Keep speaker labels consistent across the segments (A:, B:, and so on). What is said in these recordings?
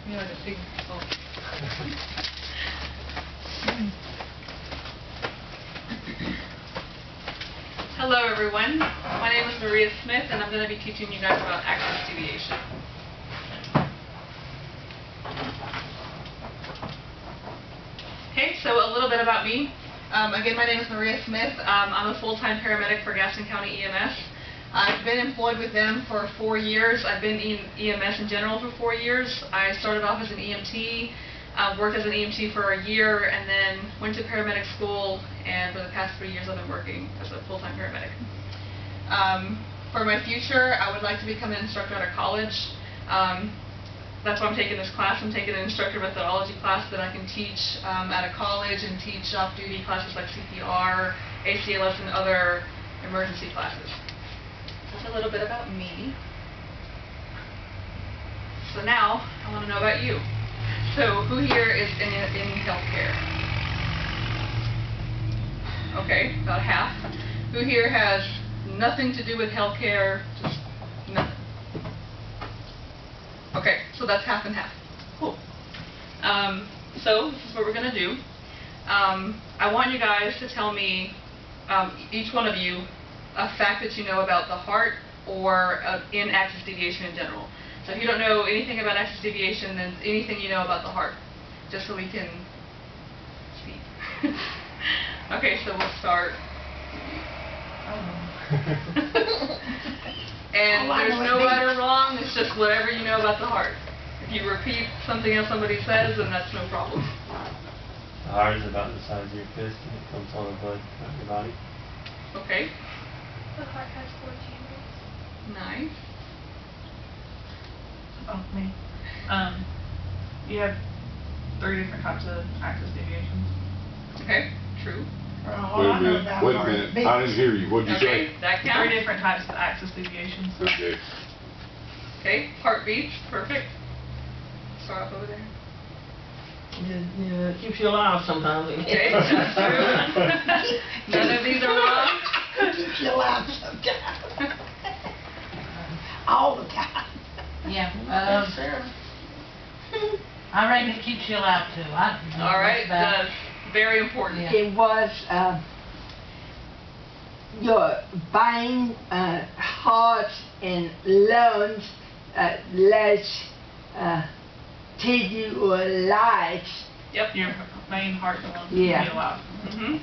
A: You know, like a big. Oh. Hello, everyone. My name is Maria Smith, and I'm going to be teaching you guys about axis deviation. Okay, so a little bit about me. Again, my name is Maria Smith. I'm a full-time paramedic for Gaston County EMS. I've been employed with them for 4 years. I've been in EMS in general for 4 years. I started off as an EMT, worked as an EMT for a year, and then went to paramedic school, and for the past 3 years I've been working as a full-time paramedic. For my future, I would like to become an instructor at a college. That's why I'm taking this class. I'm taking an instructor methodology class that I can teach at a college and teach off-duty classes like CPR, ACLS, and other emergency classes. That's a little bit about me. So now, I want to know about you. So, who here is in healthcare? Okay, about half. Who here has nothing to do with healthcare, just nothing? Okay, so that's half and half. Cool. So, this is what we're going to do. I want you guys to tell me, each one of you, a fact that you know about the heart or in axis deviation in general. So if you don't know anything about axis deviation, then anything you know about the heart, just so we can speak. Okay, so we'll start. And there's no right or wrong, it's just whatever you know about the heart. If you repeat something else somebody says, then that's no problem.
B: The heart is about the size of your fist and it pumps all the blood out your body.
A: Okay.
C: The heart has 4 chambers.
A: Nice.
D: Oh, me. You have 3 different types of axis deviations.
A: Okay, true.
E: Wait a minute. I didn't hear you. What did you say?
A: Okay, that counts.
D: 3 different types of axis deviations.
E: Okay.
A: Okay, heartbeats, perfect. Start off over there.
F: Yeah, it keeps you alive sometimes.
A: Okay, that's true. None of these are wrong.
E: Keeps you alive sometimes. All the time.
F: Yeah, I reckon it keeps you alive too.
A: All right, that's very important.
F: Yeah.
G: It was your brain, heart, and lungs, legs, tissue or light.
A: Yep.
D: Your main heart and lungs
G: Yeah.
D: keep you alive.
A: Mm-hmm.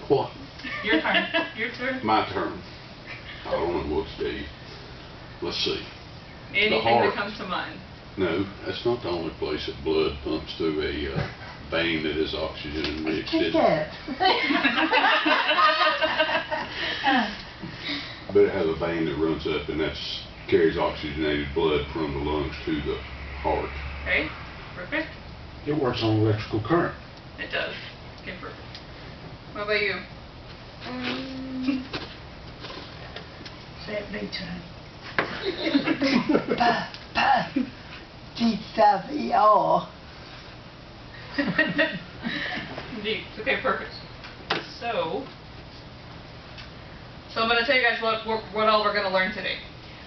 E: What?
D: Your turn.
A: Your turn.
E: My turn. I don't know what to tell you. Let's see.
A: Anything
E: heart.
A: that comes to mind.
E: No, that's not the only place that blood pumps through a vein that is oxygen enriched.
G: Take that.
E: But it has a vein that runs up and that's carries oxygenated blood from the lungs to the heart.
A: Okay, perfect.
H: It works on electrical current.
A: It does. Okay, perfect. What about you?
E: Say it big time.
G: T-W-O.
A: Indeed. Okay, perfect. So I'm going to tell you guys what all we're going to learn today.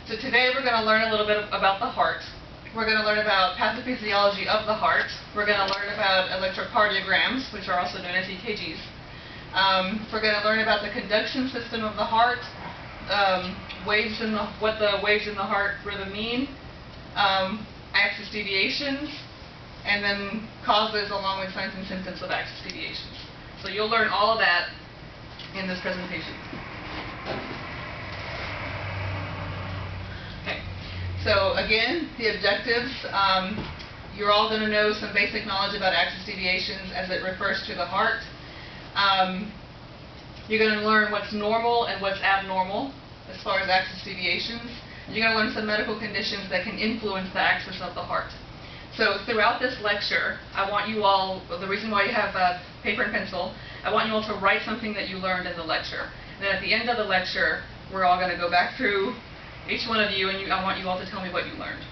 A: So today we're going to learn a little bit about the heart. We're going to learn about pathophysiology of the heart. We're going to learn about electrocardiograms, which are also known as EKGs. We're going to learn about the conduction system of the heart, what the waves in the heart rhythm mean, axis deviations, and then causes along with signs and symptoms of axis deviations. So you'll learn all of that in this presentation. Okay. So again, the objectives, you're all going to know some basic knowledge about axis deviations as it refers to the heart. You're going to learn what's normal and what's abnormal as far as axis deviations. You're going to learn some medical conditions that can influence the axis of the heart. So throughout this lecture, I want you all, the reason why you have paper and pencil, I want you all to write something that you learned in the lecture. And then at the end of the lecture, we're all going to go back through each one of you, and I want you all to tell me what you learned.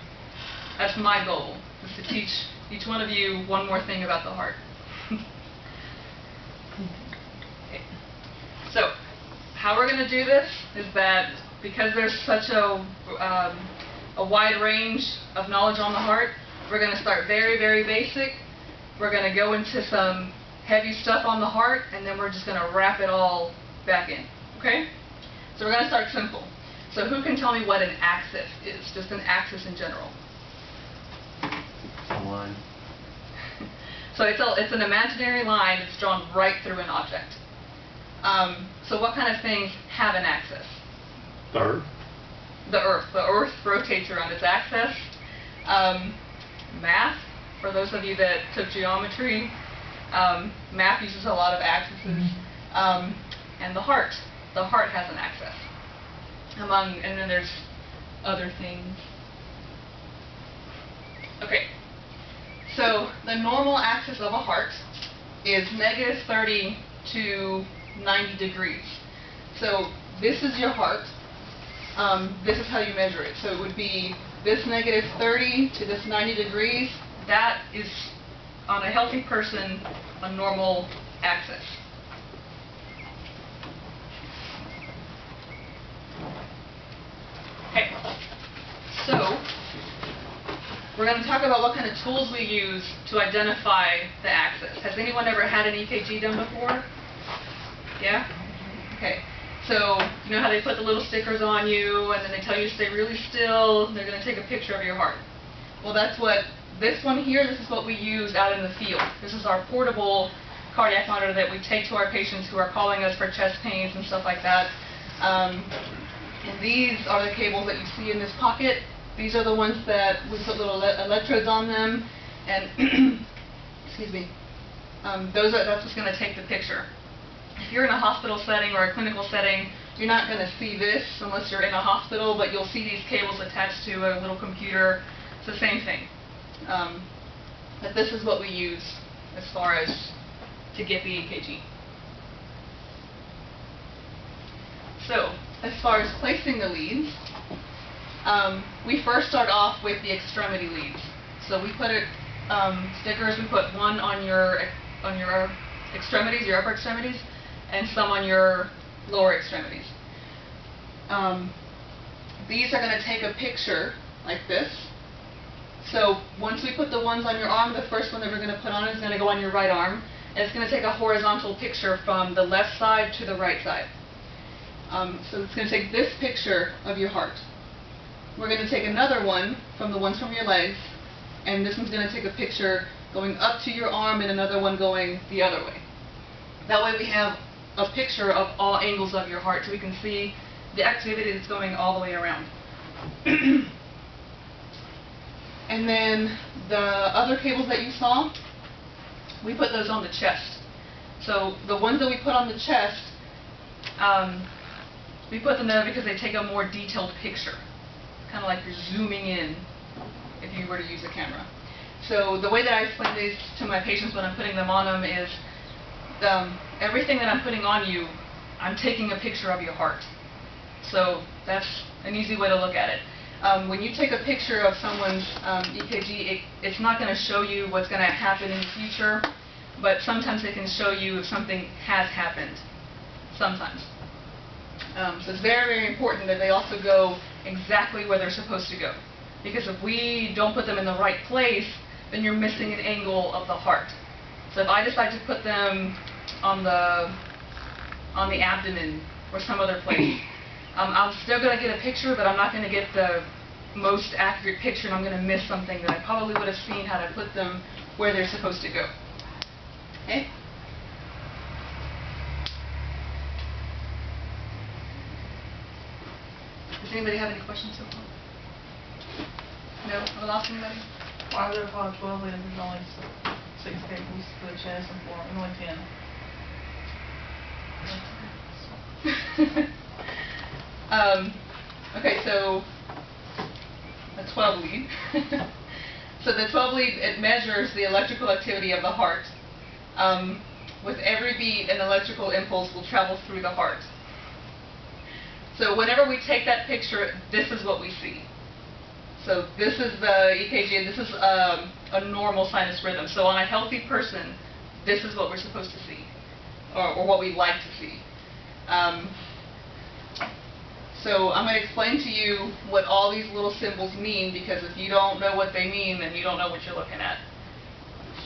A: That's my goal, is to teach each one of you one more thing about the heart. Okay. So, how we're going to do this is that because there's such a a wide range of knowledge on the heart. We're going to start very, very basic. We're going to go into some heavy stuff on the heart, and then we're just going to wrap it all back in. Okay? So we're going to start simple. So who can tell me what an axis is? Just an axis in general.
B: A line.
A: So it's an imaginary line that's drawn right through an object. So what kind of things have an axis?
H: The Earth.
A: The Earth. The Earth rotates around its axis. Math, for those of you that took geometry, math uses a lot of axes. And the heart. The heart has an axis. And then there's other things. Okay. So the normal axis of a heart is -30 to 90 degrees. So this is your heart. This is how you measure it. So it would be this -30 to this 90 degrees. That is, on a healthy person, a normal axis. Okay. So we're going to talk about what kind of tools we use to identify the axis. Has anyone ever had an EKG done before? Yeah? Okay. So, you know how they put the little stickers on you, and then they tell you to stay really still, they're going to take a picture of your heart. Well, that's what, this one here, this is what we use out in the field. This is our portable cardiac monitor that we take to our patients who are calling us for chest pains and stuff like that. And these are the cables that you see in this pocket. These are the ones that we put little electrodes on them, and excuse me, that's what's going to take the picture. If you're in a hospital setting or a clinical setting, you're not going to see this unless you're in a hospital, but you'll see these cables attached to a little computer. It's the same thing. But this is what we use as far as to get the EKG. So, as far as placing the leads, we first start off with the extremity leads. So we put stickers. We put one on your extremities, your upper extremities, and some on your lower extremities. These are going to take a picture like this. So once we put the ones on your arm, the first one that we're going to put on is going to go on your right arm, and it's going to take a horizontal picture from the left side to the right side. So it's going to take this picture of your heart. We're going to take another one from the ones from your legs, and this one's going to take a picture going up to your arm and another one going the other way. That way we have a picture of all angles of your heart, so we can see the activity that's going all the way around. And then the other cables that you saw, we put those on the chest. So the ones that we put on the chest, we put them there because they take a more detailed picture. Kind of like you're zooming in if you were to use a camera. So the way that I explain these to my patients when I'm putting them on them is everything that I'm putting on you, I'm taking a picture of your heart. So that's an easy way to look at it. When you take a picture of someone's EKG, it's not going to show you what's going to happen in the future, but sometimes it can show you if something has happened. Sometimes. So it's very, very important that they also go exactly where they're supposed to go. Because if we don't put them in the right place, then you're missing an angle of the heart. So if I decide to put them on the abdomen or some other place, I'm still going to get a picture, but I'm not going to get the most accurate picture, and I'm going to miss something that I probably would have seen had I put them where they're supposed to go. Okay? Does anybody have any questions so far? No? Have I lost anybody?
D: Why are there called 12 leads? There's only 6 cables for the chest and 4, and only 10.
A: Okay, so a 12 lead. So the 12 lead, it measures the electrical activity of the heart. With every beat, an electrical impulse will travel through the heart. So whenever we take that picture, this is what we see. So this is the EKG, and this is a normal sinus rhythm. So on a healthy person, this is what we're supposed to see, or what we like to see. So I'm going to explain to you what all these little symbols mean, because if you don't know what they mean, then you don't know what you're looking at.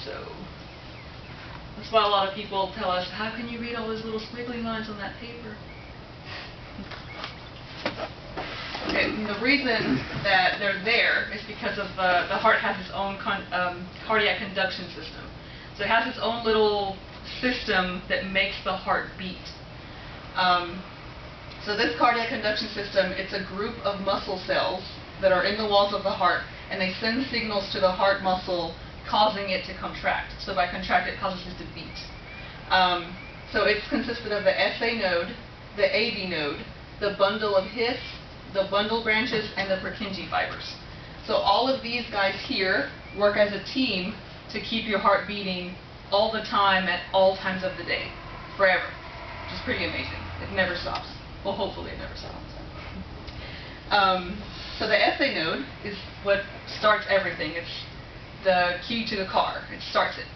A: So that's why a lot of people tell us, how can you read all those little squiggly lines on that paper? Okay, and the reason that they're there is because of the heart has its own cardiac conduction system. So it has its own little system that makes the heart beat. So this cardiac conduction system, it's a group of muscle cells that are in the walls of the heart, and they send signals to the heart muscle, causing it to contract. So by contract, it causes it to beat. So it's consisted of the SA node, the AV node, the bundle of His, the bundle branches, and the Purkinje fibers. So all of these guys here work as a team to keep your heart beating all the time at all times of the day, forever, which is pretty amazing. It never stops. Well, hopefully it never stops. So the SA node is what starts everything. It's the key to the car. It starts it.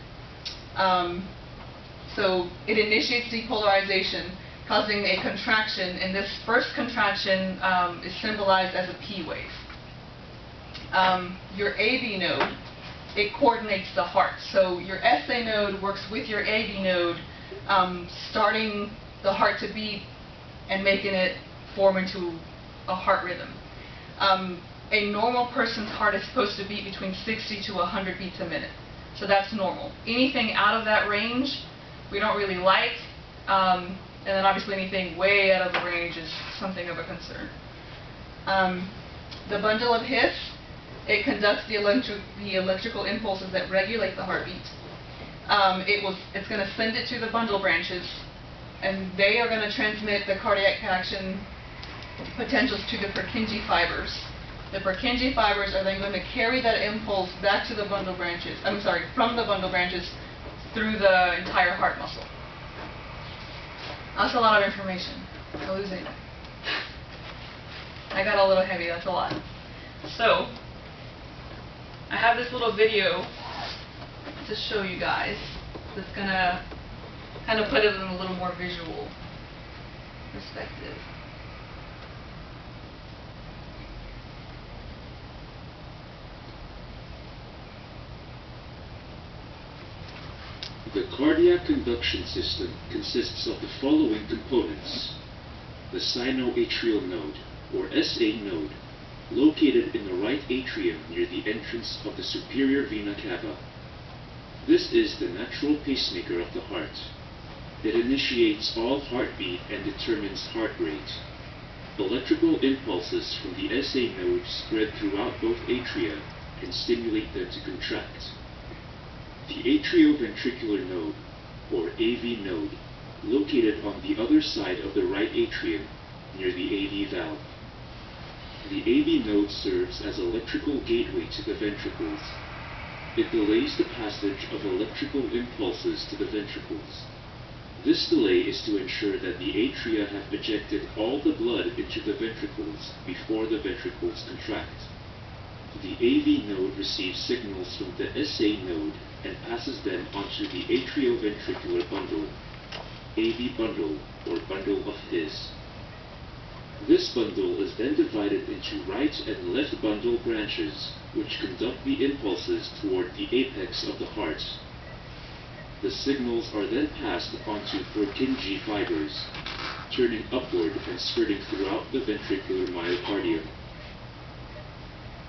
A: So it initiates depolarization, causing a contraction, and this first contraction is symbolized as a P wave. Your AV node, it coordinates the heart. So your SA node works with your AV node, starting the heart to beat and making it form into a heart rhythm. A normal person's heart is supposed to beat between 60 to 100 beats a minute. So that's normal. Anything out of that range, we don't really like. And then obviously anything way out of the range is something of a concern. The bundle of His, it conducts the electrical impulses that regulate the heartbeat. It's going to send it to the bundle branches, and they are going to transmit the cardiac action potentials to the Purkinje fibers. The Purkinje fibers are then going to carry that impulse back to the bundle branches, from the bundle branches through the entire heart muscle. That's a lot of information. I'm losing it. I got a little heavy, that's a lot. So, I have this little video to show you guys that's going to kind of put it in a little more visual perspective.
I: The cardiac conduction system consists of the following components: the sinoatrial node, or SA node, located in the right atrium near the entrance of the superior vena cava. This is the natural pacemaker of the heart. It initiates all heartbeat and determines heart rate. Electrical impulses from the SA node spread throughout both atria and stimulate them to contract. The atrioventricular node, or AV node, located on the other side of the right atrium near the AV valve. The AV node serves as electrical gateway to the ventricles. It delays the passage of electrical impulses to the ventricles. This delay is to ensure that the atria have ejected all the blood into the ventricles before the ventricles contract. The AV node receives signals from the SA node and passes them onto the atrioventricular bundle, AV bundle, or bundle of His. This bundle is then divided into right and left bundle branches, which conduct the impulses toward the apex of the heart. The signals are then passed onto Purkinje fibers, turning upward and spreading throughout the ventricular myocardium.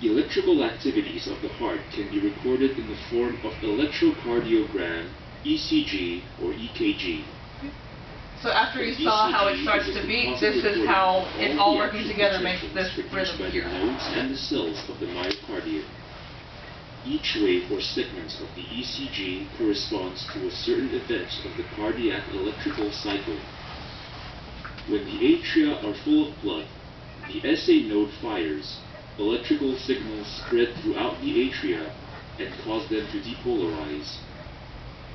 I: Electrical activities of the heart can be recorded in the form of electrocardiogram, ECG, or EKG.
A: So after you saw how it starts to beat, this is how it all working together makes this rhythm here.
I: The nodes and the cells of the myocardium. Each wave or segment of the ECG corresponds to a certain event of the cardiac electrical cycle. When the atria are full of blood, the SA node fires. Electrical signals spread throughout the atria and cause them to depolarize.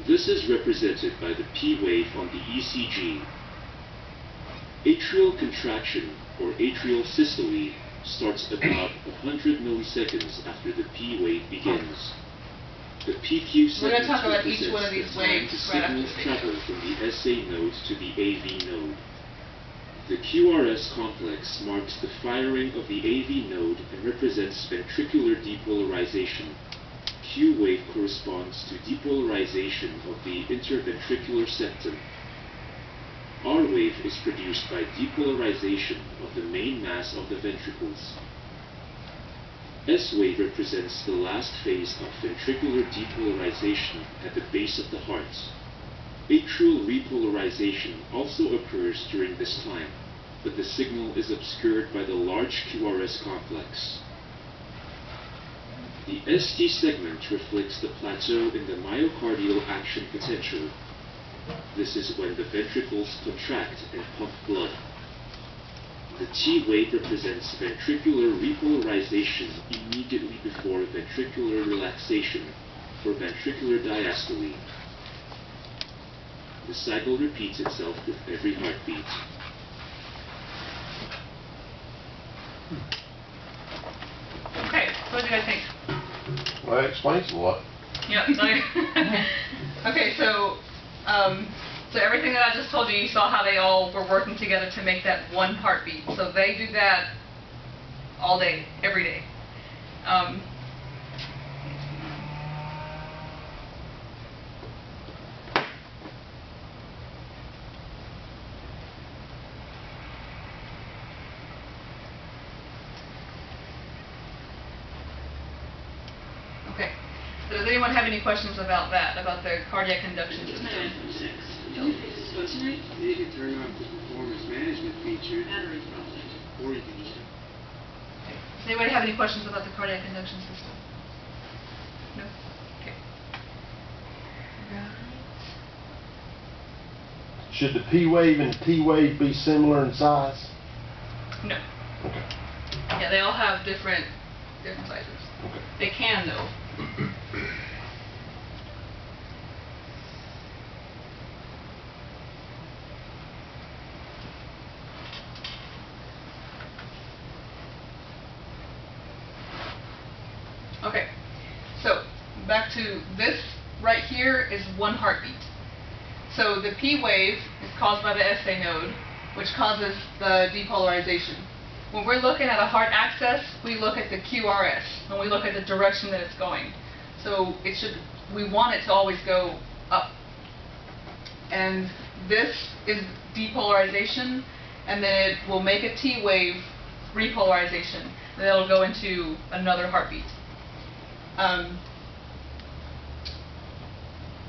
I: This is represented by the P wave on the ECG. Atrial contraction, or atrial systole, starts about 100 milliseconds after the P wave begins. The PQ segment
A: We're going to talk about each one of these waves
I: the
A: right after
I: signals
A: this
I: travel
A: video.
I: from the SA node to the AV node. The QRS complex marks the firing of the AV node and represents ventricular depolarization. Q wave corresponds to depolarization of the interventricular septum. R wave is produced by depolarization of the main mass of the ventricles. S wave represents the last phase of ventricular depolarization at the base of the heart. Atrial repolarization also occurs during this time, but the signal is obscured by the large QRS complex. The ST segment reflects the plateau in the myocardial action potential. This is when the ventricles contract and pump blood. The T wave represents ventricular repolarization immediately before ventricular relaxation, or ventricular diastole. The cycle repeats itself with every heartbeat.
A: Okay, what do you guys think?
J: Well, that explains a lot.
A: Yep. Okay, so everything that I just told you, you saw how they all were working together to make that one heartbeat. So they do that all day, every day. Okay. So does anyone have any questions about that, about the cardiac induction system?
K: You can turn off the performance management feature. Battery problem. Or you can just...
A: Okay. Does anybody have any questions about the cardiac induction system? No? Okay. Right.
J: Should the P wave and T wave be similar in size?
A: No.
J: Okay.
A: Yeah, they all have different sizes.
J: Okay.
A: They can, though. Okay, so back to this right here is one heartbeat. So the P wave is caused by the SA node, which causes the depolarization. When we're looking at a heart access, we look at the QRS, and we look at the direction that it's going. So we want it to always go up. And this is depolarization, and then it will make a T wave repolarization, and then it'll go into another heartbeat.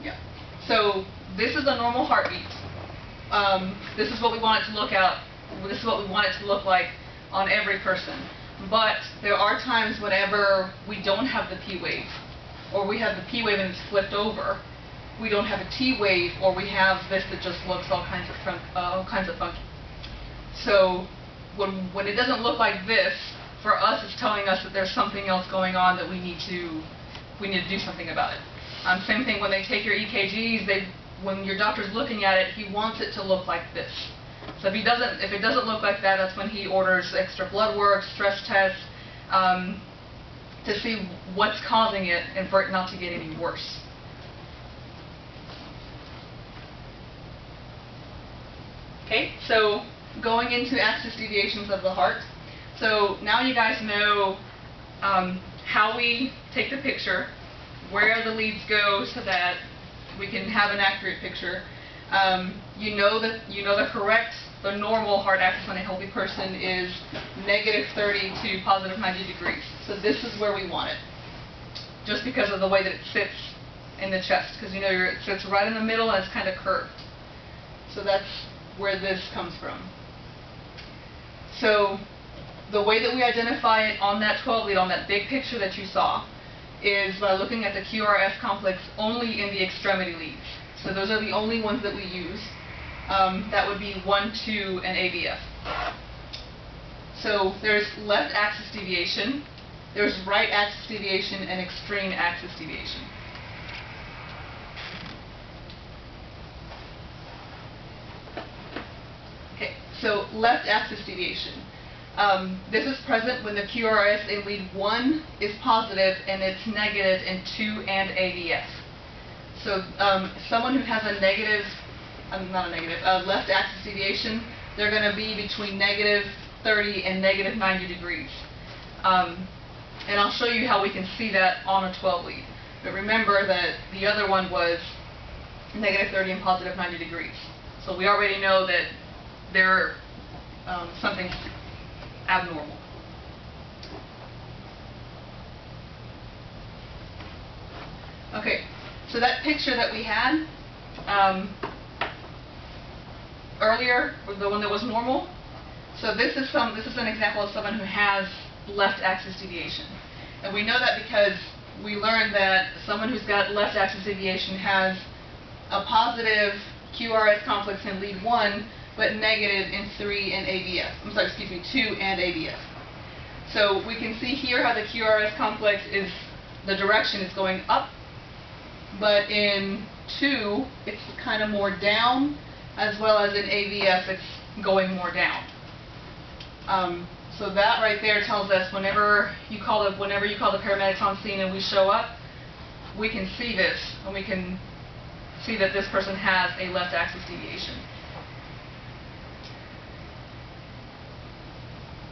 A: Yeah. So this is a normal heartbeat. This is what we want it to look at. This is what we want it to look like on every person. But there are times whenever we don't have the P wave, or we have the P wave and it's flipped over. We don't have a T wave, or we have this that just looks all kinds of funky. So when it doesn't look like this, for us it's telling us that there's something else going on that we need to do something about it. Same thing when they take your EKGs. When your doctor's looking at it, he wants it to look like this. So if it doesn't look like that, that's when he orders extra blood work, stress tests, to see what's causing it and for it not to get any worse. Okay, so going into axis deviations of the heart. So now you guys know how we take the picture, where the leads go so that we can have an accurate picture. You know the normal heart axis on a healthy person is -30 to +90 degrees. So this is where we want it, just because of the way that it sits in the chest, because you know it sits right in the middle and it's kind of curved. So that's where this comes from. So the way that we identify it on that 12 lead, on that big picture that you saw, is by looking at the QRS complex only in the extremity leads. So those are the only ones that we use. That would be 1, 2, and AVF. So there's left axis deviation, there's right axis deviation, and extreme axis deviation. Okay, so left axis deviation. This is present when the QRS in lead 1 is positive and it's negative in 2 and AVF. So someone who has a left axis deviation they're going to be between negative 30 and negative 90 degrees. And I'll show you how we can see that on a 12 lead. But remember that the other one was negative 30 and positive 90 degrees. So we already know that they're something abnormal. Okay, so that picture that we had earlier, the one that was normal. So this is an example of someone who has left axis deviation, and we know that because we learned that someone who's got left axis deviation has a positive QRS complex in lead 1, but negative in 3 and AVF. I'm sorry, excuse me, 2 and AVF. So we can see here how the QRS complex is, the direction is going up, but in 2, it's kind of more down, as well as in AVF, it's going more down. So that right there tells us whenever you call the paramedics on scene and we show up, we can see this, and we can see that this person has a left axis deviation.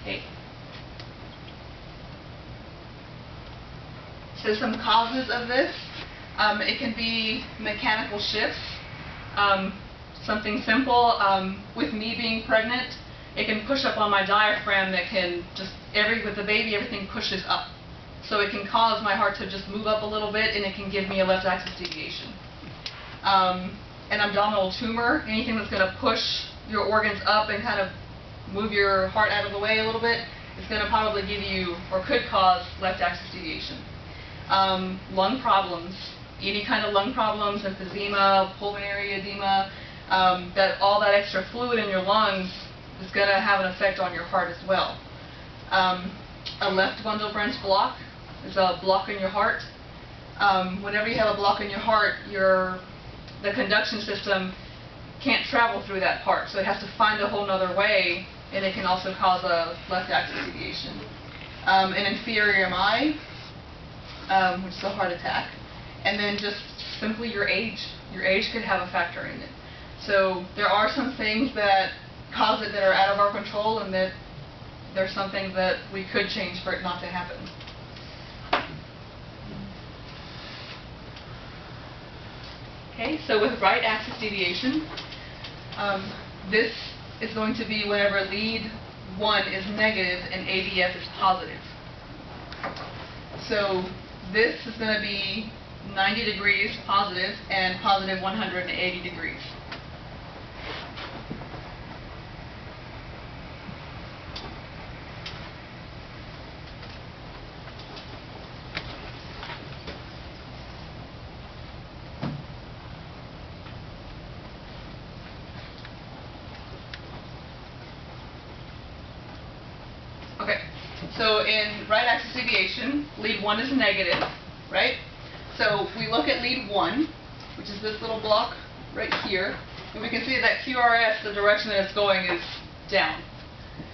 A: Okay. So some causes of this. It can be mechanical shifts. Something simple, with me being pregnant, it can push up on my diaphragm that can just, with the baby, everything pushes up. So it can cause my heart to just move up a little bit, and it can give me a left axis deviation. An abdominal tumor, anything that's going to push your organs up and kind of move your heart out of the way a little bit, is going to probably give you, or could cause, left axis deviation. Lung problems, any kind of lung problems, emphysema, pulmonary edema, all that extra fluid in your lungs is going to have an effect on your heart as well. A left bundle branch block is a block in your heart. Whenever you have a block in your heart, the conduction system can't travel through that part, so it has to find a whole nother way, and it can also cause a left axis deviation. An inferior MI, which is a heart attack, and then just simply your age. Your age could have a factor in it. So there are some things that cause it that are out of our control, and that there's something that we could change for it not to happen. Okay, so with right axis deviation, this is going to be whenever lead 1 is negative and AVF is positive. So this is going to be 90 degrees positive and positive 180 degrees. Okay, so in right axis deviation, lead 1 is negative, right? So we look at lead 1, which is this little block right here, and we can see that QRS, the direction that it's going, is down.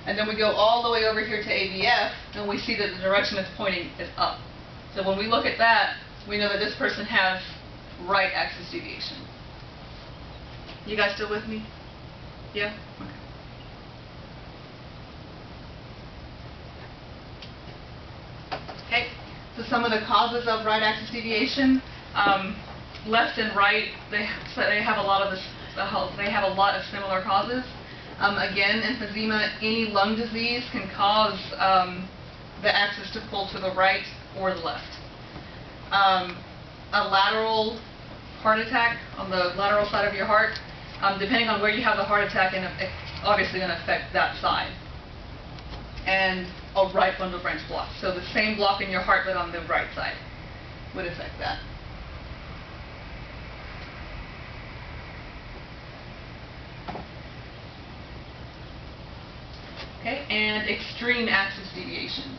A: And then we go all the way over here to AVF, and we see that the direction it's pointing is up. So when we look at that, we know that this person has right axis deviation. You guys still with me? Yeah? Okay. Okay, so some of the causes of right axis deviation, left and right, they have a lot of similar causes. Again, emphysema, any lung disease can cause the axis to pull to the right or the left. A lateral heart attack on the lateral side of your heart, depending on where you have the heart attack, and it's obviously going to affect that side. And a right bundle branch block. So the same block in your heart, but on the right side, would affect that. Okay, and extreme axis deviation.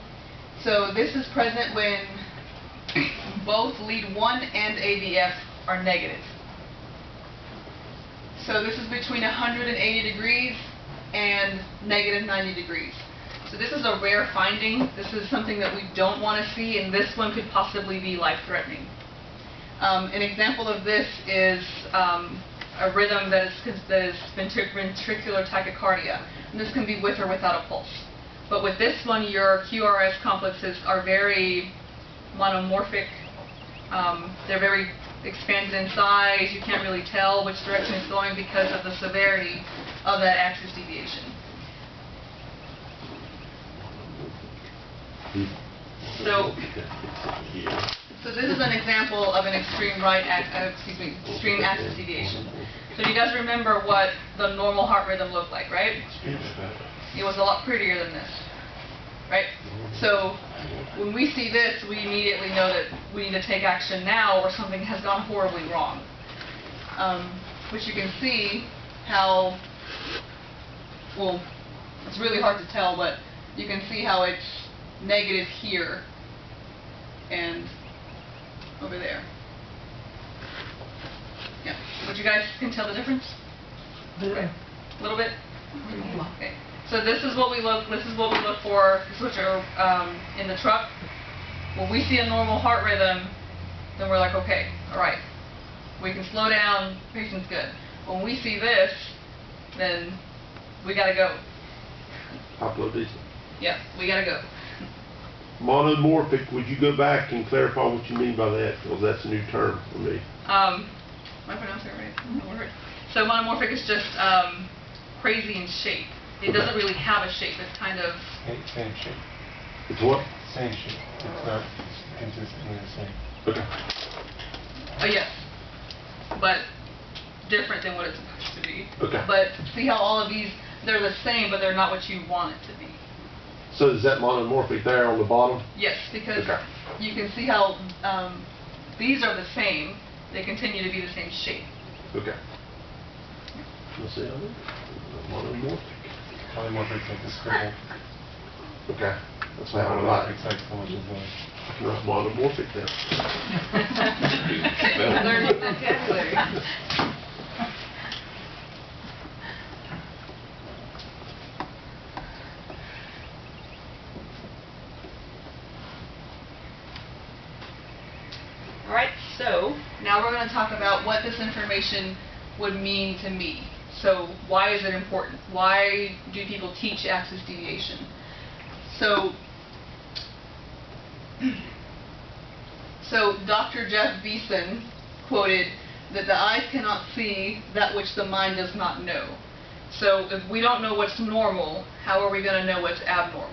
A: So this is present when both lead 1 and AVF are negative. So this is between 180 degrees and negative 90 degrees. So this is a rare finding. This is something that we don't want to see, and this one could possibly be life-threatening. An example of this is a rhythm that is ventricular tachycardia. And this can be with or without a pulse. But with this one, your QRS complexes are very monomorphic. They're very expanded in size. You can't really tell which direction it's going because of the severity of that axis deviation. So this is an example of an extreme extreme axis deviation. So you guys remember what the normal heart rhythm looked like, right? It was a lot prettier than this, right? So when we see this, we immediately know that we need to take action now or something has gone horribly wrong. Which you can see how, well, it's really hard to tell, but you can see how it's negative here and over there. Yeah, but you guys can tell the difference?
F: Yeah.
A: A little bit? Okay. So this is what we look for. This is what you're in the truck. When we see a normal heart rhythm, then we're like, okay, all right, we can slow down, patient's good. When we see this, then we gotta go.
J: Upload these.
A: Yeah, we gotta go.
J: Monomorphic, would you go back and clarify what you mean by that? Because that's a new term for me.
A: Am I pronouncing it right? So monomorphic is just crazy in shape. It doesn't really have a shape. It's kind of...
B: Same shape.
J: It's what?
B: Same shape. It's not consistently the same.
J: Okay.
A: Yes. But different than what it's supposed to be.
J: Okay.
A: But see how all of these, they're the same, but they're not what you want it to be.
J: So is that monomorphic there on the bottom?
A: Yes, because
J: Okay.
A: you can see how these are the same. They continue to be the same shape.
J: Okay. Let's see. Monomorphic.
B: Polymorphic's like the scribble.
J: Okay. That's how I like it.
B: Polymorphic's like so much as well.
J: I can write monomorphic then.
A: Learning vocabulary. Alright, so now we're going to talk about what this information would mean to me. So why is it important? Why do people teach axis deviation? So Dr. Jeff Beeson quoted that the eyes cannot see that which the mind does not know. So if we don't know what's normal, how are we going to know what's abnormal?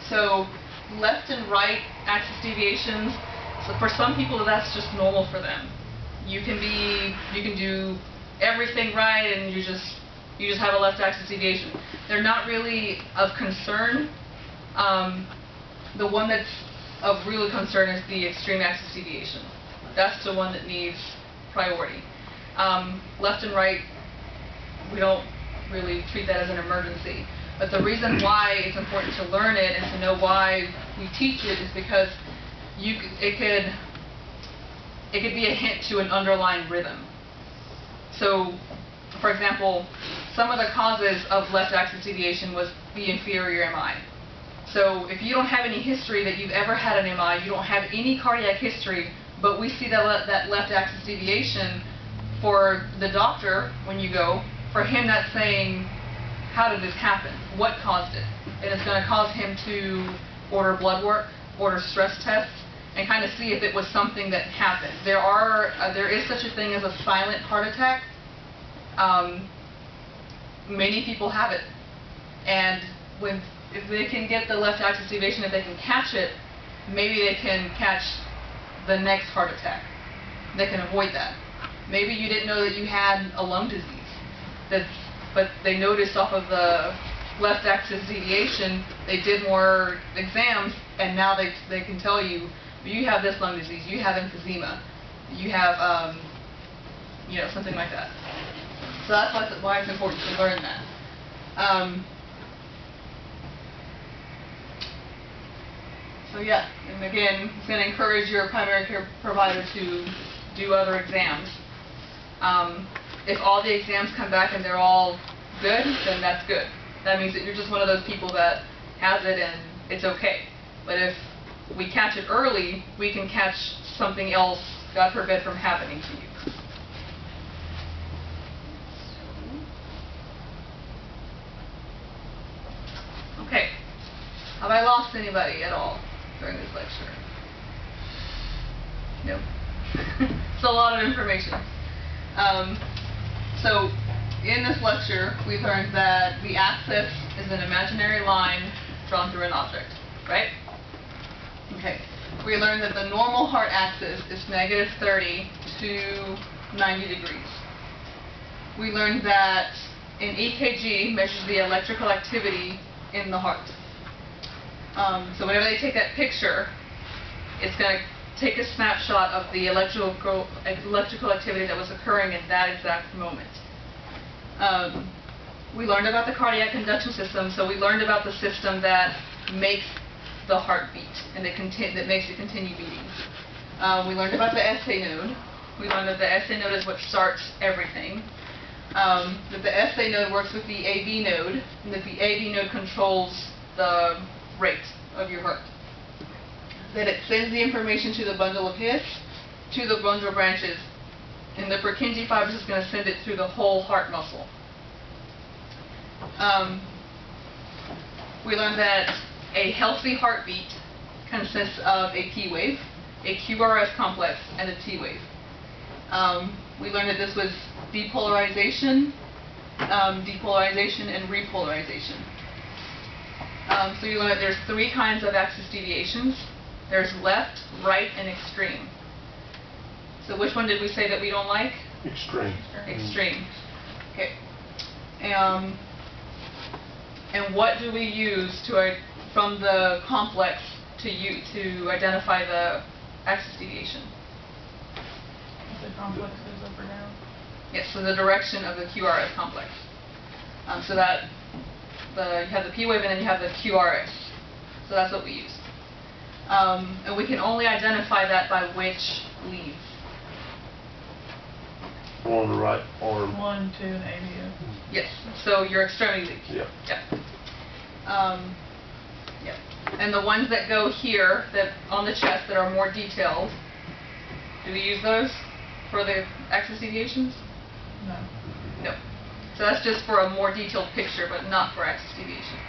A: So left and right axis deviations, so for some people that's just normal for them. You can do everything right and you just have a left axis deviation. They're not really of concern. The one that's of real concern is the extreme axis deviation. That's the one that needs priority. Left and right, we don't really treat that as an emergency. But the reason why it's important to learn it and to know why we teach it is because it could be a hint to an underlying rhythm. So, for example, some of the causes of left axis deviation was the inferior MI. So if you don't have any history that you've ever had an MI, you don't have any cardiac history, but we see that left axis deviation for the doctor when you go, for him that's saying, how did this happen? What caused it? And it's going to cause him to order blood work, order stress tests, and kind of see if it was something that happened. There is such a thing as a silent heart attack. Many people have it. And if they can get the left axis deviation, if they can catch it, maybe they can catch the next heart attack. They can avoid that. Maybe you didn't know that you had a lung disease, but they noticed off of the left axis deviation, they did more exams, and now they can tell you, you have this lung disease, you have emphysema, you have, something like that. So that's why it's important to learn that. So yeah, and again, it's going to encourage your primary care provider to do other exams. If all the exams come back and they're all good, then that's good. That means that you're just one of those people that has it and it's okay. But if we catch it early, we can catch something else God forbid, from happening to you. Okay. Have I lost anybody at all during this lecture? No. It's a lot of information. So, in this lecture, we learned that the axis is an imaginary line drawn through an object, right? Okay. We learned that the normal heart axis is -30 to 90 degrees. We learned that an EKG measures the electrical activity in the heart. So whenever they take that picture, it's going to take a snapshot of the electrical activity that was occurring at that exact moment. We learned about the cardiac conduction system, so we learned about the system that makes the heart beat and that makes it continue beating. We learned about the SA node. We learned that the SA node is what starts everything. That the SA node works with the AV node, and that the AV node controls the rate of your heart. That it sends the information to the bundle of His, to the bundle branches, and the Purkinje fibers is going to send it through the whole heart muscle. We learned that a healthy heartbeat consists of a P wave, a QRS complex, and a T wave. We learned that this was depolarization, and repolarization. So you learned that there's 3 kinds of axis deviations. There's left, right, and extreme. So which one did we say that we don't like?
J: Extreme.
A: Extreme. Okay. And what do we use from the complex to identify the axis deviation?
D: The complex goes up or down?
A: Yes, so the direction of the QRS complex. So that you have the P wave and then you have the QRS. So that's what we use. And we can only identify that by which leads?
J: On the right arm.
D: 1, 2, and AVO.
A: Yes, so your extremity leads.
J: Yep.
A: Yep. Yep. And the ones that go here, that on the chest, that are more detailed, do we use those for the axis deviations?
D: No.
A: No. So that's just for a more detailed picture, but not for axis deviation.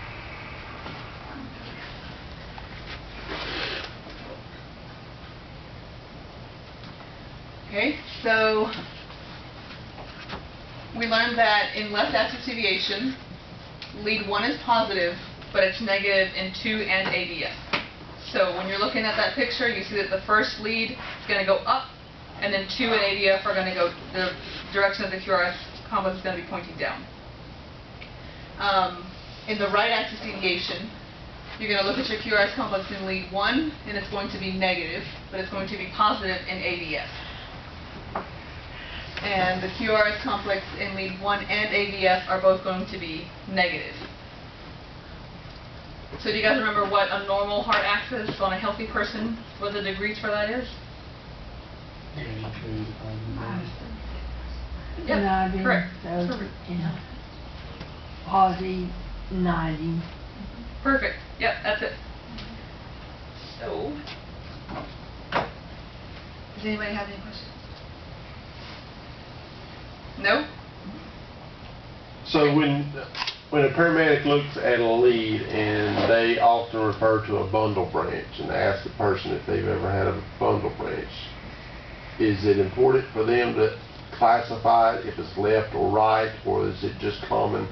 A: Okay, so we learned that in left axis deviation, lead 1 is positive, but it's negative in 2 and AVF. So when you're looking at that picture, you see that the first lead is going to go up, and then 2 and AVF are going to go, the direction of the QRS complex is going to be pointing down. In the right axis deviation, you're going to look at your QRS complex in lead 1, and it's going to be negative, but it's going to be positive in AVF. And the QRS complex in lead 1 and AVF are both going to be negative. So do you guys remember what a normal heart axis on a healthy person, what the degrees for that is? Yep,
G: 90,
A: correct.
G: so,
A: Perfect.
G: Positive 90.
A: Perfect. Yep, that's it. So, does anybody have any questions? No?
J: So when a paramedic looks at a lead, and they often refer to a bundle branch and ask the person if they've ever had a bundle branch, is it important for them to classify it if it's left or right, or is it just common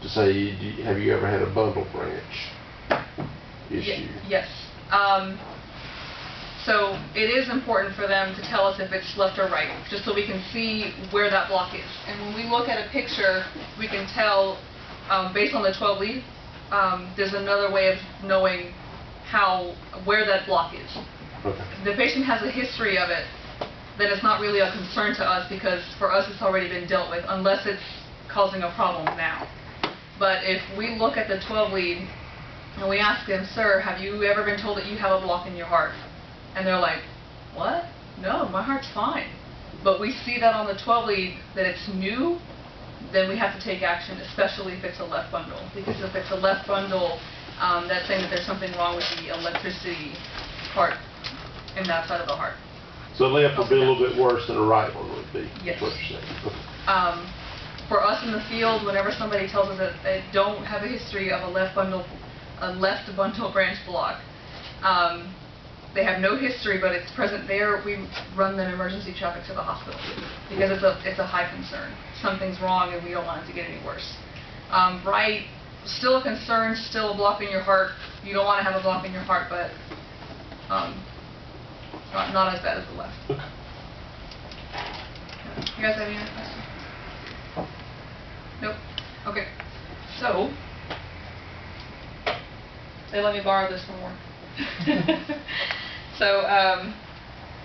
J: to say, have you ever had a bundle branch issue?
A: Yes. So it is important for them to tell us if it's left or right, just so we can see where that block is. And when we look at a picture, we can tell, based on the 12 lead, there's another way of knowing where that block is.
J: Okay.
A: If the patient has a history of it, then it's not really a concern to us, because for us it's already been dealt with, unless it's causing a problem now. But if we look at the 12 lead and we ask them, sir, have you ever been told that you have a block in your heart? And they're like, what? No, my heart's fine. But we see that on the 12 lead that it's new, then we have to take action, especially if it's a left bundle. Because if it's a left bundle, that's saying that there's something wrong with the electricity part in that side of the heart.
J: So left would be a little bit worse than a right one would be.
A: Yes.
J: What you're saying. Okay.
A: For us in the field, whenever somebody tells us that they don't have a history of a left bundle branch block, they have no history, but it's present there, we run them emergency traffic to the hospital because it's a high concern. Something's wrong and we don't want it to get any worse. Right, still a concern, still a block in your heart. You don't want to have a block in your heart, but not as bad as the left.
J: Okay.
A: You guys have any other questions? Nope. Okay. So, they let me borrow this for work. So,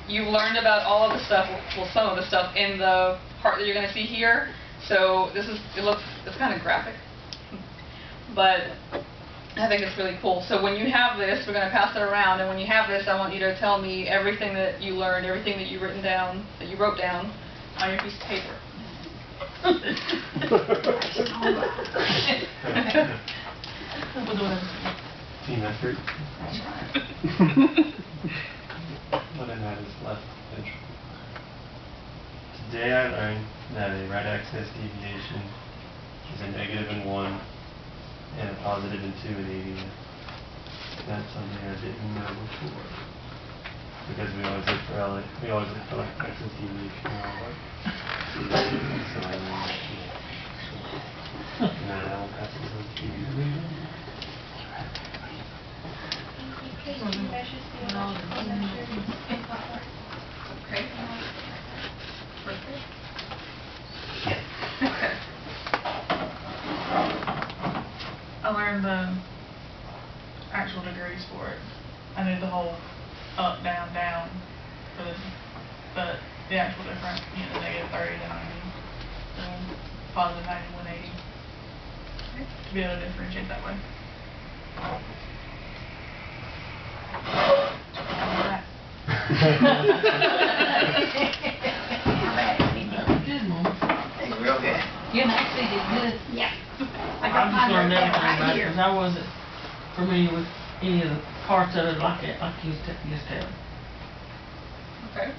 A: you learned about all of the stuff, well, some of the stuff in the part that you're going to see here. So, it's kind of graphic, but I think it's really cool. So when you have this, we're going to pass it around, and when you have this, I want you to tell me everything that you learned, everything that you wrote down on your piece of paper.
B: Team effort. What I had is left ventricle. Today I learned that a right axis deviation is a negative in 1 and a positive in 2 in ADS. That's something I didn't know before. Because we always look for like axis deviation in our work. So I learned that here. And then I will pass it over to you.
A: Okay.
D: I learned the actual degrees for it. I knew the whole up, down, down, but the actual difference, negative 30 to 90, positive 90, 180, to be able to differentiate that way.
G: Real good. You actually did good. Yeah.
F: I just learned everything about it because I wasn't familiar with any of the parts of it like you just tell.
A: Okay.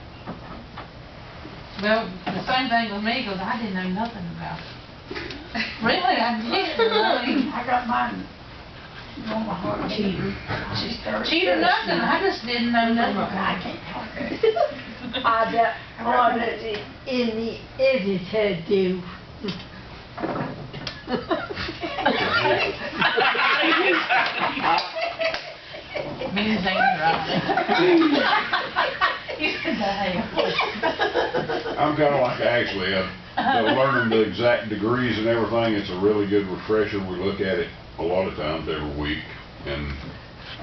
G: Well, the same thing with me because I didn't know nothing about it. Really, I didn't. I got mine. On my heart. Cheater. Cheater nothing. I just didn't know nothing. I can't talk.
C: I wanted in the edited do.
G: Means ain't right. You said that.
E: I'm kind of like Ashley. Learning the exact degrees and everything, it's a really good refresher. We look at it a lot of times every week and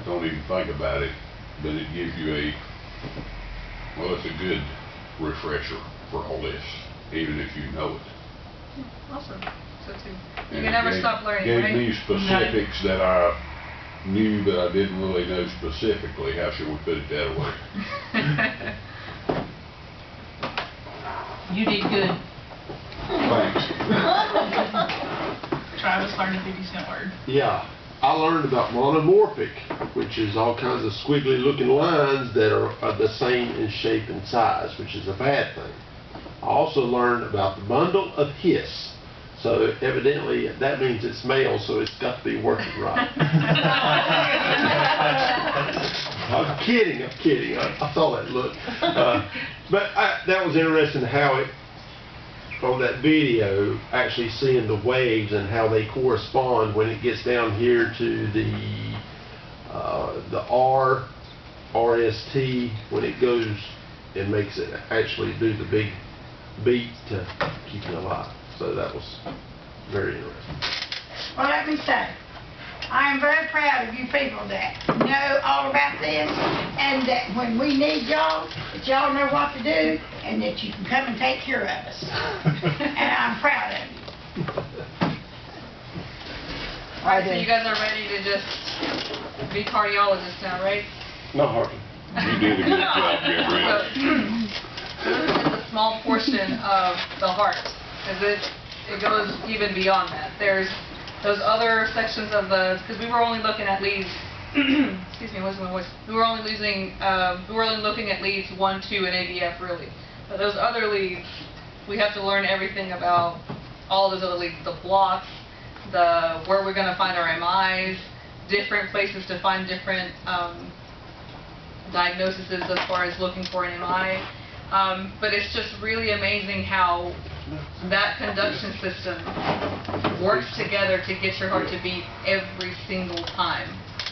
E: don't even think about it, but it gives you it's a good refresher for all this, even if you know it.
A: Awesome. So you can never stop learning,
E: Gave
A: right?
E: me specifics that I knew that I didn't really know specifically. How should we put it that way?
G: You did good.
E: Thanks.
D: Travis learned a 50-cent word.
J: Yeah. I learned about monomorphic, which is all kinds of squiggly looking lines that are the same in shape and size, which is a bad thing. I also learned about the bundle of His. So evidently that means it's male, so it's got to be working right. I'm kidding. I saw that look. But that was interesting how it, on that video, actually seeing the waves and how they correspond when it gets down here to the RST, when it goes and makes it actually do the big beat to keep it alive. So that was very interesting.
C: Well, let me say, I am very proud of you people that know all about this, and that when we need y'all, that y'all know what to do, and that you can come and take care of us. And I'm proud of you.
A: Alright, so you guys are ready to just be cardiologists now, right?
J: Not hardly.
E: You did a good job, Gabrielle.
A: So this is a small portion of the heart, because it goes even beyond that. There's those other sections of because we were only looking at leads excuse me, losing my voice. We were only looking at leads 1, 2, and ABF really. But those other leads, we have to learn everything about all those other leads, the blocks, where we're going to find our MIs, different places to find different diagnoses as far as looking for an MI. But it's just really amazing how that conduction system works together to get your heart to beat every single time,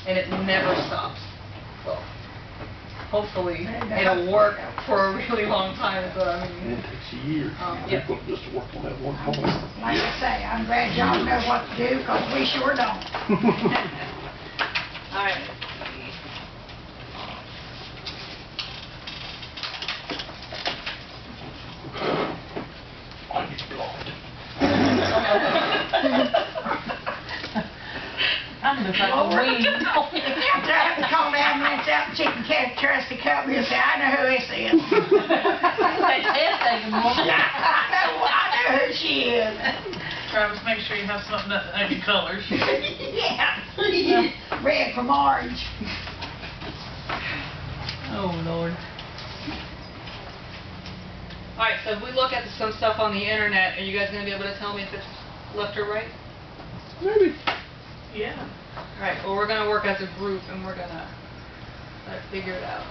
A: and it never stops. Well, hopefully it'll work for a really long time, is what I mean.
J: It takes years.
A: Yeah.
J: People just to work on that one point.
C: Like I say, I'm glad y'all know what to do, because we sure don't.
A: All right.
G: I'm just like a weed.
C: After I have to call the ambulance out and chicken cat trust to come here and say, I know who this is. I know who she is.
D: Travis, make sure you have something that maybe colors.
C: Yeah. Red from orange.
G: Oh, Lord.
A: Alright, so if we look at some stuff on the internet, are you guys going to be able to tell me if it's left or right?
J: Maybe.
D: Yeah.
A: Alright, well we're going to work as a group and we're going to figure it out.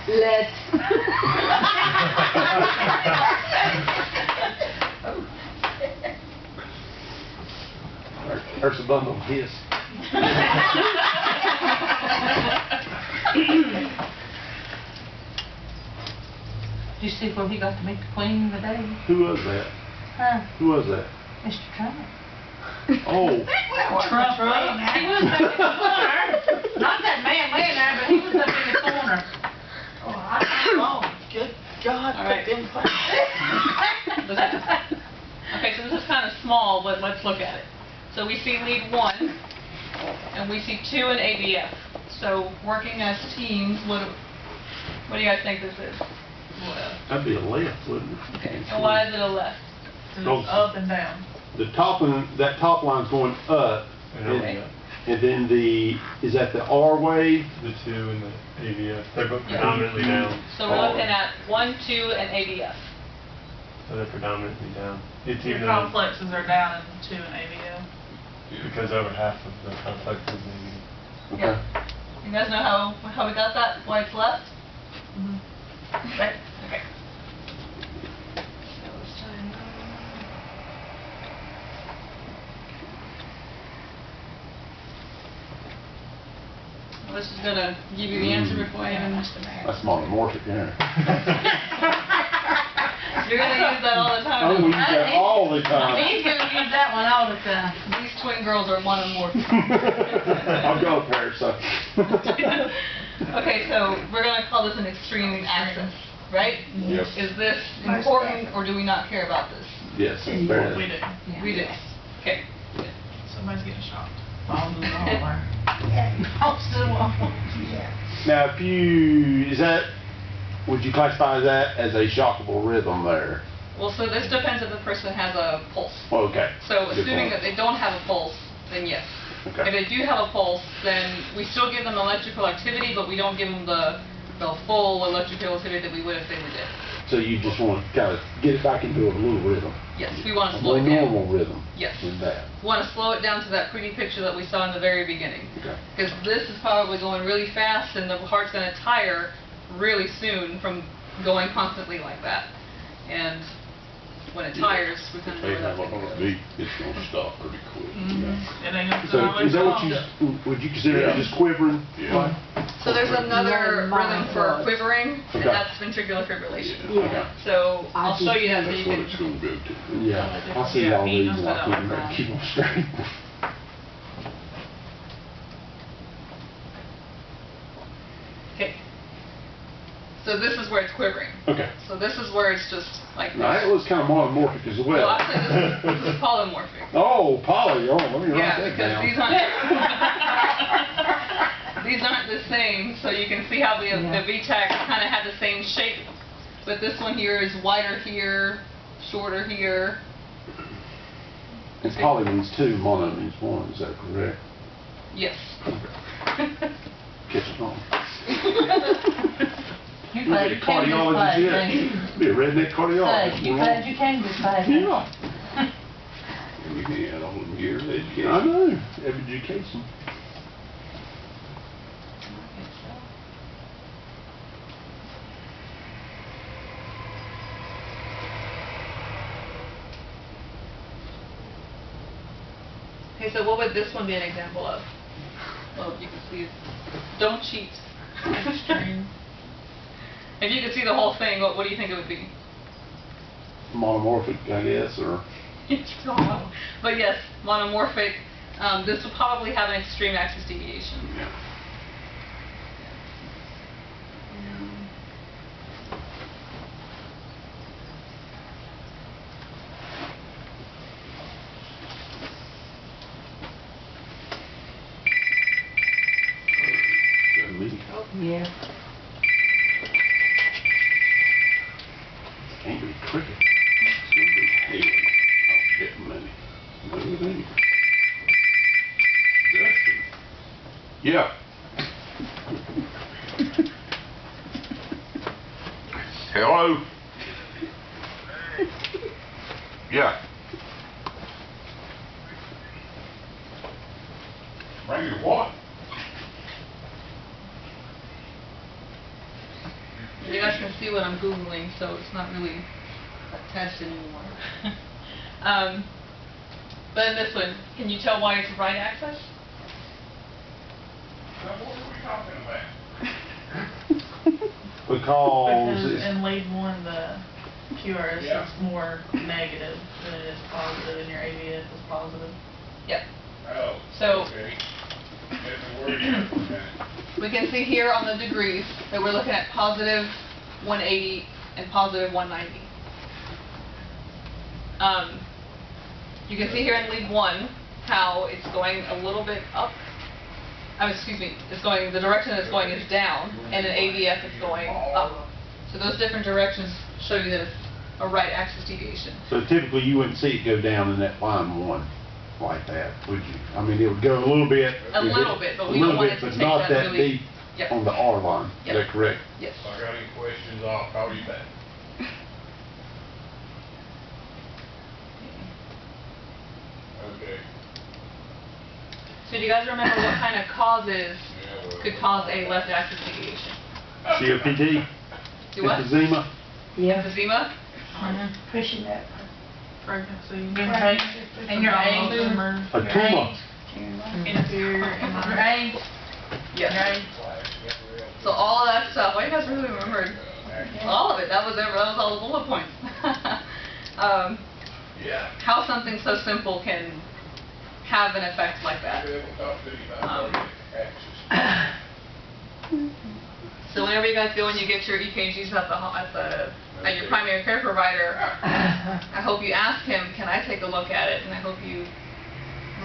G: Let's.
J: There's a bundle of his.
G: Did you see where he got to meet the Queen today?
J: Who was that?
G: Huh?
J: Who was that?
G: Mr. Trump.
J: Oh.
C: Trump.
G: He was up in the corner. Not that man laying there, but he was up in the corner.
C: Oh, good God.
A: All right. Okay, so this is kind of small, but let's look at it. So we see lead 1, and we see 2 in ABF. So working as teams, what do you guys think this is?
J: That'd be a left, wouldn't it?
A: Okay, so why is it a left?
D: So it's up and down.
J: The top one, that top line's going up,
A: Okay.
J: and then is that the R way?
B: The 2 and the AVF, they're both predominantly down.
A: So we're looking at 1, 2, and ABF.
B: So they're predominantly down. It's
D: Your
B: even though,
D: complexes are down in 2 and AVO.
B: because over half of the complex is negative.
J: Okay.
A: You guys know how we got that? Why it's left? Right? Okay. Well, this is going to give you the answer before I even...
E: That's monomorphic there.
A: You're going to use that all the time.
J: Oh, we use that all the time.
G: He's gonna use that one all the time.
A: These twin girls are monomorphic.
J: I'll go there, so.
A: Okay, so we're going to call this an extreme axis, right?
E: Yep.
A: Is this important, or do we not care about this?
J: Yes, that's fair.
D: We do.
A: We do. Okay.
D: Somebody's getting shocked.
G: Falls to the wall.
C: Yeah.
G: Falls to the wall.
C: Yeah.
J: Now, would you classify that as a shockable rhythm there?
A: Well, so this depends if the person has a pulse.
J: Okay.
A: So
J: Good
A: assuming
J: point.
A: that they don't have a pulse, then yes.
J: Okay.
A: If they do have a pulse, then we still give them electrical activity, but we don't give them the full electrical activity that we would if they were dead.
J: So you just want to kind of get it back into a little rhythm.
A: Yes, we want to
J: A
A: slow
J: more
A: it down.
J: normal rhythm.
A: Yes.
J: Than that.
A: We want to slow it down to that pretty picture that we saw in the very beginning.
J: Okay.
A: Because this is probably going really fast, and the heart's going to tire really soon from going constantly like that. And when it tires, we kind of know where that's going to go.
E: Beat, it's gonna stop pretty quick.
D: It ain't gonna
J: So
D: stop
J: is that what
D: long.
J: would you consider that just quivering?
E: Yeah.
A: So there's another rhythm for quivering, and
J: Okay.
A: that's ventricular fibrillation.
C: Yeah.
A: So I'll show you that so you
E: That's what
A: can...
E: it's gonna go to.
J: Yeah. I see
D: Yeah,
J: all
D: he
J: these
D: knows
J: and I
D: that
J: couldn't
D: all the
J: remember
D: time.
J: to keep them straight.
A: Okay. So this is where it's quivering.
J: Okay.
A: So this is where it's just like
J: Now, that was kind of monomorphic as well.
A: Well, actually, this is polymorphic.
J: Oh, poly. Oh, let me
A: Yeah,
J: write that
A: because
J: down.
A: these aren't the same. So you can see how the VTAC kind of had the same shape, but this one here is wider here, shorter here,
J: And poly means 2, mono means 1, is that correct?
A: Yes.
J: Catch it on.
G: You glad you came this
J: Cardiologist
G: fast,
J: yet?
G: ain't you?
J: Be a redneck cardiologist.
G: Hey, you glad you came this fast, ain't you?
J: Yeah.
E: And you had all them years of
J: I
E: education.
J: know, education.
A: Okay, so what would this one be an example of? Well, you can see it. Don't cheat. If you could see the whole thing, what do you think it would be?
J: Monomorphic, I guess, or...
A: But yes, monomorphic. This would probably have an extreme axis deviation.
E: Yeah.
G: Yeah.
J: Can't be cricket.
E: It's gonna be hailing. I'll bet money. No, it ain't. Dustin. Yeah. Hello? Yeah. Bring your what?
A: You guys can see what I'm Googling, so it's not really a test anymore. But in this one, can you tell why it's right axis?
E: Now, what are we talking about?
J: Because
D: Because
J: it's...
D: in lead 1, the QRS
E: Yeah.
D: is more negative than it is positive, and your AVF is positive.
A: Yep.
E: Oh,
A: So-
E: okay. Get the word out for a minute.
A: We can see here on the degrees that we're looking at positive 180 and positive 190. You can see here in lead 1 how it's going a little bit up. Excuse me, it's going, the direction it's going is down, and in AVF it's going up. So those different directions show you that it's a right axis deviation.
J: So typically you wouldn't see it go down in that line 1 like that, would you? I mean, it would go a little bit.
A: A little bit, but we don't want it to
J: but
A: take
J: not
A: that
J: that
A: really-
J: deep
A: Yep.
J: on the R line.
A: Yep.
J: Is that correct?
A: Yes.
E: If I got any questions, I'll call you back. Okay.
A: So do you guys remember what kind of causes
E: Yeah, well.
A: could cause a left axis deviation?
J: COPD?
A: Do what?
J: Emphysema?
A: Emphysema?
C: Pushing up.
D: Pregnancy.
G: And your age.
D: Tumor.
J: A tumor?
D: Inferior and
G: Your
D: minor.
G: age.
A: Yes. So all of that stuff, well, you guys really remembered all of it. That was all the bullet points.
E: Yeah.
A: How something so simple can have an effect like that.
E: We'll talk to you
A: Um,
E: about access.
A: So whenever you guys go and you get your EKGs at your primary care provider, I hope you ask him, can I take a look at it? And I hope you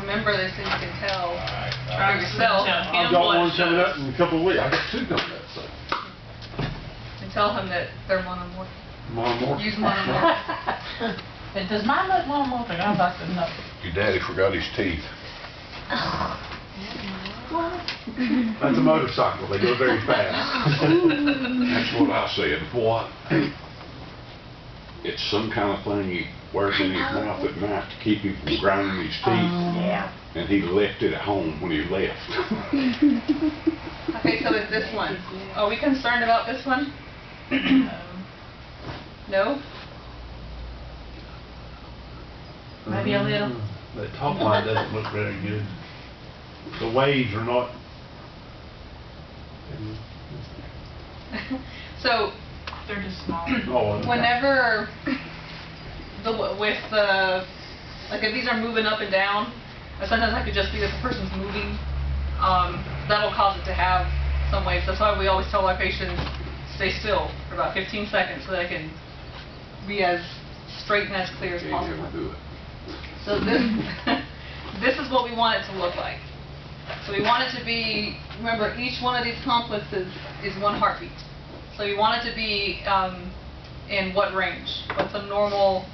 A: remember this so you can tell for yourself
J: I've got one coming up in a couple of weeks. I've got 2 coming up, so.
A: and tell him that they're monomorphic.
J: Monomorphic?
A: Use monomorphic.
G: But does mine look monomorphic? I'm about to know.
E: Your daddy forgot his teeth.
J: That's a motorcycle. They go very fast.
E: That's what I said. What? It's some kind of thing he wears in his mouth at night to keep him from grinding his teeth.
C: Yeah.
E: And he left it at home when he left.
A: Okay, so it's this one. Are we concerned about this one? No?
G: Maybe a little.
J: That top line doesn't look very good. The waves are not.
A: So
D: They're just small.
J: Oh,
A: whenever like if these are moving up and down, or sometimes I could just see that the person's moving, that'll cause it to have some waves. That's why we always tell our patients stay still for about 15 seconds so they can be as straight and as clear as
E: Can't
A: possible.
E: never do it.
A: So this is what we want it to look like. So we want it to be, remember each one of these complexes is 1 heartbeat. So you want it to be in what range? What's a normal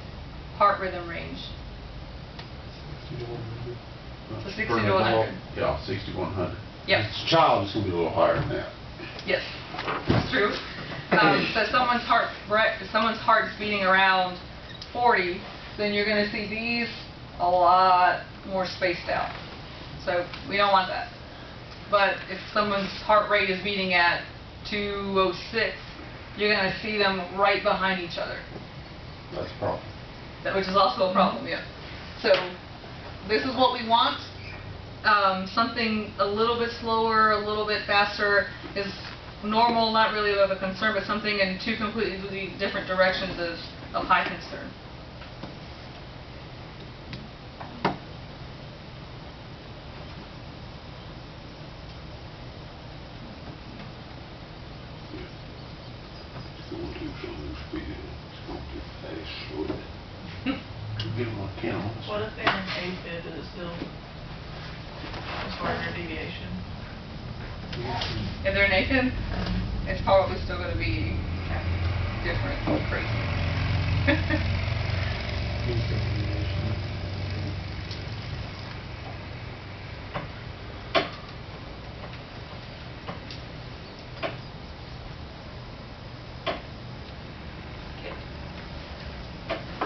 A: heart rhythm range? So 60 to 100.
E: Yeah, 6100.
A: Yep.
E: It's a child, it's gonna be a little higher than that.
A: Yes, that's true. So if someone's heart's beating around 40, then you're going to see these a lot more spaced out. So we don't want that. But if someone's heart rate is beating at 206, you're going to see them right behind each other.
J: That's a problem.
A: Which is also a problem, yeah. So this is what we want. Something a little bit slower, a little bit faster is normal, not really of a concern, but something in two completely different directions is of high concern.
E: Going too slow, speed it. It's going too fast, slow it. Give them a count.
D: What if they're in AFib, is it still, as far as their deviation?
A: If they're in AFib, it's probably still going to be different, crazy.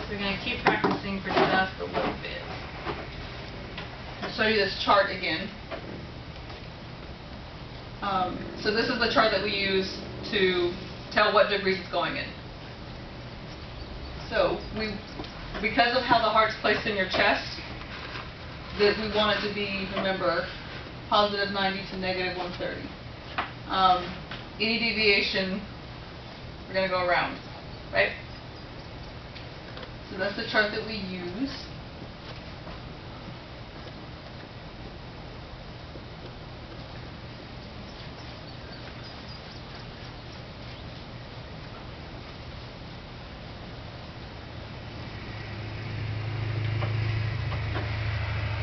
A: We're going to keep practicing for just a little bit. I'll show you this chart again. So this is the chart that we use to tell what degrees it's going in. So because of how the heart's placed in your chest, that we want it to be, remember, positive 90 to negative 130. Any deviation, we're going to go around, right? So that's the chart that we use.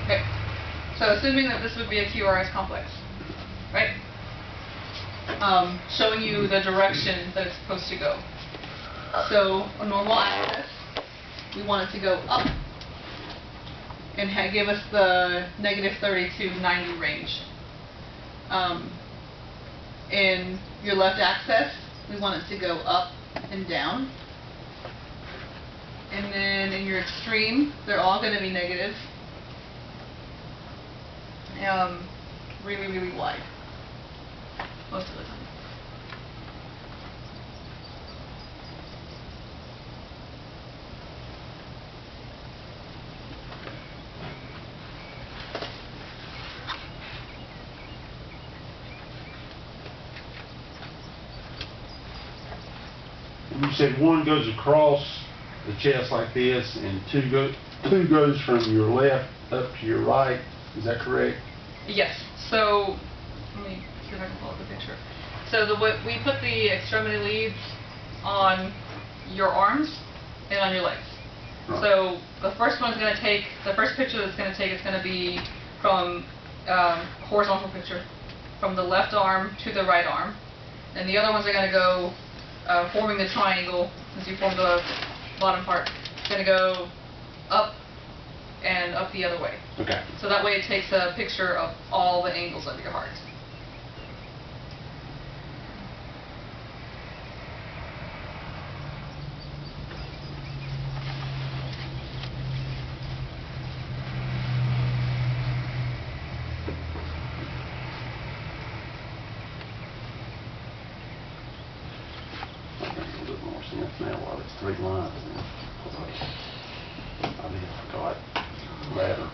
A: Okay, so assuming that this would be a QRS complex, right? Showing you the direction that it's supposed to go. So a normal axis, we want it to go up and give us the negative 30 to 90 range. In your left axis, we want it to go up and down. And then in your extreme, they're all going to be negative. Really, really wide. Most of the time.
H: You said one goes across the chest like this, and two goes from your left up to your right. Is that correct?
A: Yes. So let me see if I can pull up the picture. So we put the extremity leads on your arms and on your legs.
H: Right.
A: So the first one's going to take, the first picture that's going to take is going to be from horizontal picture, from the left arm to the right arm. And the other ones are going to go forming the triangle, as you form the bottom part. It's going to go up and up the other way.
H: Okay.
A: So that way it takes a picture of all the angles of your heart.
E: A little more sense now while it's 3 lines now. I mean, I forgot ladder.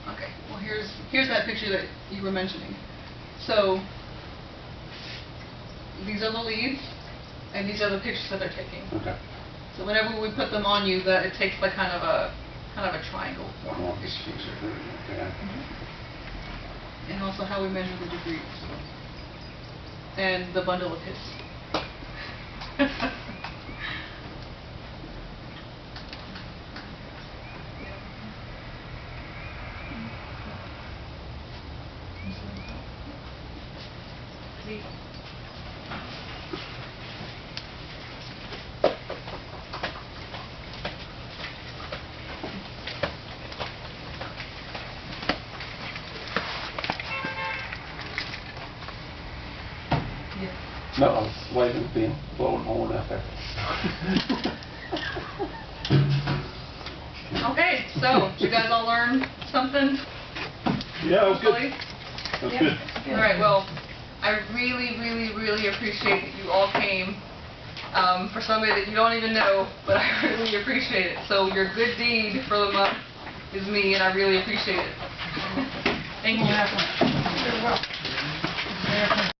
A: Okay, well here's that picture that you were mentioning. So these are the leads, and these are the pictures that they're taking.
E: Okay.
A: So whenever we put them on you, that it takes like kind of a triangle form of this picture.
E: Okay.
A: And also how we measure the degrees. And the bundle of his.
H: No, I was waving the blowing horn out there.
A: Okay, so did you guys all learn something?
H: Yeah, it was good.
A: Hopefully?
H: That was good.
A: All right, well, I really, really, really appreciate that you all came. For somebody that you don't even know, but I really appreciate it. So your good deed for the month is me, and I really appreciate it. Thank you.
C: You're welcome.